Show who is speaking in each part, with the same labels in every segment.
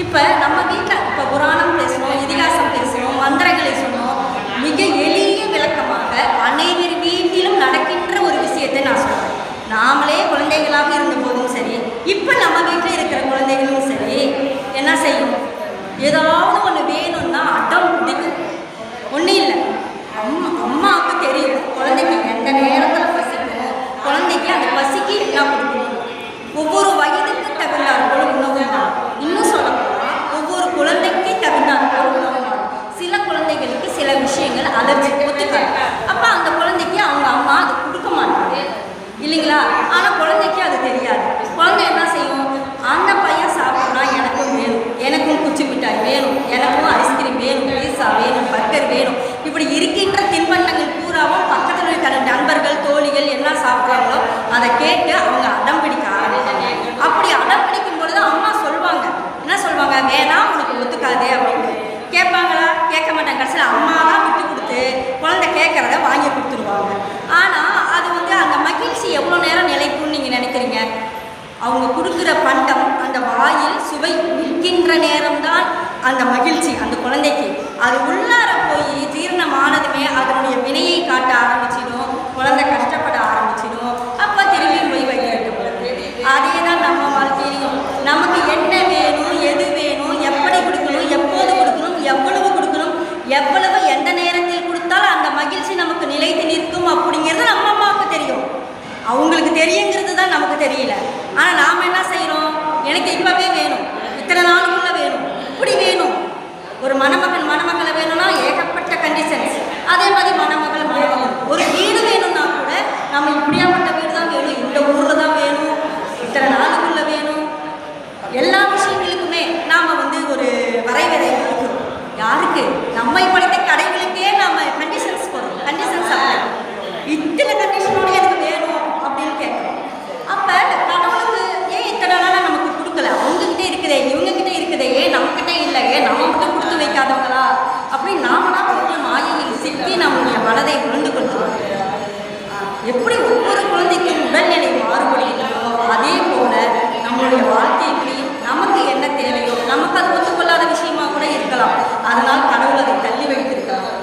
Speaker 1: இப்போ நம்ம வீட்டில் இப்போ புராணம் பேசணும், இதிகாசம் பேசணும், மந்திரங்களை சொன்னோம், மிக எளிய விளக்கமாக அனைவர் வீட்டிலும் நடக்கின்ற ஒரு விஷயத்தை நான் சொல்கிறேன். நாமளே குழந்தைகளாக இருந்தபோதும் சரி, இப்போ நம்ம வீட்டில் இருக்கிற குழந்தைகளும் சரி, என்ன செய்யும்? ஏதாவது ஒன்று வேணும்னா அடம் பிடிக்கும். ஒன்றும் இல்லை, அம்மாவுக்கு தெரியும் குழந்தைக்கு எந்த நேரத்தில் பசிக்கும், குழந்தைக்கு அந்த பசிக்கு என்ன கொடுக்கணும். ஒவ்வொரு வயதுக்கு தகுந்தாற்போல உணவு மாறும். இன்னும் சொல்லப்போனால் ஒவ்வொரு குழந்தைக்கு தகுந்தாற்போல உணவு மாறும். சில குழந்தைகளுக்கு சில விஷயங்கள் அலர்ஜி ஒத்துக்காது. அப்போ அந்த குழந்தைக்கு அவங்க அம்மா அது கொடுக்க மாட்டாங்க இல்லைங்களா? ஆனால் குழந்தைக்கு அது தெரியாது. குழந்தை என்ன செய்யும்? அந்த பையன் சாப்பிட்றான், எனக்கும் வேணும், எனக்கும் குச்சி மிட்டாய் வேணும், எனக்கும் ஐஸ்கிரீம் வேணும், பீஸா வேணும், பர்கர் வேணும், இப்படி இருக்கின்ற தின்பண்டங்கள் பூராவும் பக்கத்தில் இருக்கிற நண்பர்கள் தோழிகள் என்ன சாப்பிட்றாங்களோ அதை கேட்டு அவங்க அடம் பிடிக்க ஆரம்பிச்சாங்க. அப்படி அடம் பிடிக்கும் பொழுது அம்மா சொல்லுவாங்க, என்ன சொல்லுவாங்க? வேணாம், உனக்கு ஒத்துக்காதே அப்படின்னு. கேட்பாங்களா? கேட்க மாட்டாங்க. கடைசியில் அம்மா தான் விட்டு கொடுத்து குழந்தை கேட்குறத வாங்கி கொடுத்துருவாங்க. ஆனால் அது வந்து அந்த மகிழ்ச்சி எவ்வளோ நேரம் நிலைக்கும்னு நீங்கள் நினைக்கிறீங்க? அவங்க கொடுக்குற பண்டம் அந்த வாயில் சுவை நிற்கின்ற நேரம்தான் அந்த மகிழ்ச்சி அந்த குழந்தைக்கு. அது உள்ளார போய் ஜீரணமானதுமே அதனுடைய வினையை காட்ட ஆரம்பிச்சிடும், குழந்தை கஷ்டப்பட ஆரம்பிச்சிடும். அப்போ திரும்பி போய் வைக்கப்படுது. அதே தான் நம்ம வாழ்க்கையிலையும் நமக்கு என்ன வேணும், எது வேணும், எப்படி கொடுக்கணும், எப்போது கொடுக்கணும், எவ்வளவு கொடுக்கணும், எவ்வளவு எந்த நேரத்தில் கொடுத்தால் அந்த மகிழ்ச்சி நமக்கு நிலைத்து நிற்கும் அப்படிங்கிறது நம்ம அம்மாவுக்கு தெரியும். அவங்களுக்கு தெரியுங்கிறது தான் நமக்கு தெரியல. ஆனால் நாம் என்ன செய்கிறோம்? எனக்கு இப்போவே வேணும், இத்தனை நாளுக்குள்ளே வேணும், இப்படி வேணும். ஒரு மணமகளை வேணும்னா ஏகப்பட்ட கண்டிஷன்ஸ். அதே மாதிரி மணமகள் ஒரு வீடு வேணும்னா கூட நம்ம இப்படியாப்பட்ட வீடு தான் வேணும், இந்த ஊரில் தான் வேணும், இத்தனை நாளுக்குள்ளே வேணும். எல்லா விஷயங்களுக்குமே நாம் வந்து ஒரு வரைவரை கொடுக்குறோம். யாருக்கு? நம்மை படைத்த கடைகளுக்கே நாம் கண்டிஷன்ஸ் போடுறோம். கண்டிஷன்ஸ் அப்போ இத்தனை கண்டிஷனோடு எனக்கு வேணும் அப்படின்னு கேட்குறோம். அப்போ கடவுளுக்கு ஏன் இத்தனை நாளாக நமக்கு கொடுக்கல? அவங்கக்கிட்ட இருக்குதே, இவங்கக்கிட்ட இருக்குதே, ஏன் நம்மக்கிட்ட இல்லை, ஏன் நம்ம மட்டும் கொடுத்து வைக்காதவங்களா அப்படின்னு நாமளா போட்டு மாயையில் சிக்கி நம்முடைய மனதை உணர்ந்து கொள்கிறோம். எப்படி ஒவ்வொரு குழந்தைக்கும் உடல்நிலை மாறுபடுகிறதோ அதே போல நம்மளுடைய வாழ்க்கையிலையும் நமக்கு என்ன தேவையோ, நமக்கு அது ஒத்துக்கொள்ளாத விஷயமா கூட இருக்கலாம். அதனால் கடவுள் அதை தள்ளி வைத்திருக்கலாம்.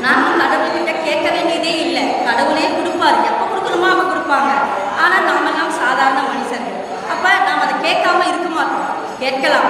Speaker 1: நானும் கடவுள்கிட்ட கேட்க வேண்டியதே இல்லை, கடவுளே கொடுப்பாரு. எப்போ கொடுக்கணுமோ அவங்க கொடுப்பாங்க. ஆனால் நாமெல்லாம் சாதாரண மனுஷர்கள். அப்போ நாம் அதை கேட்காம இருக்க மாட்டோம், கேட்கலாம்.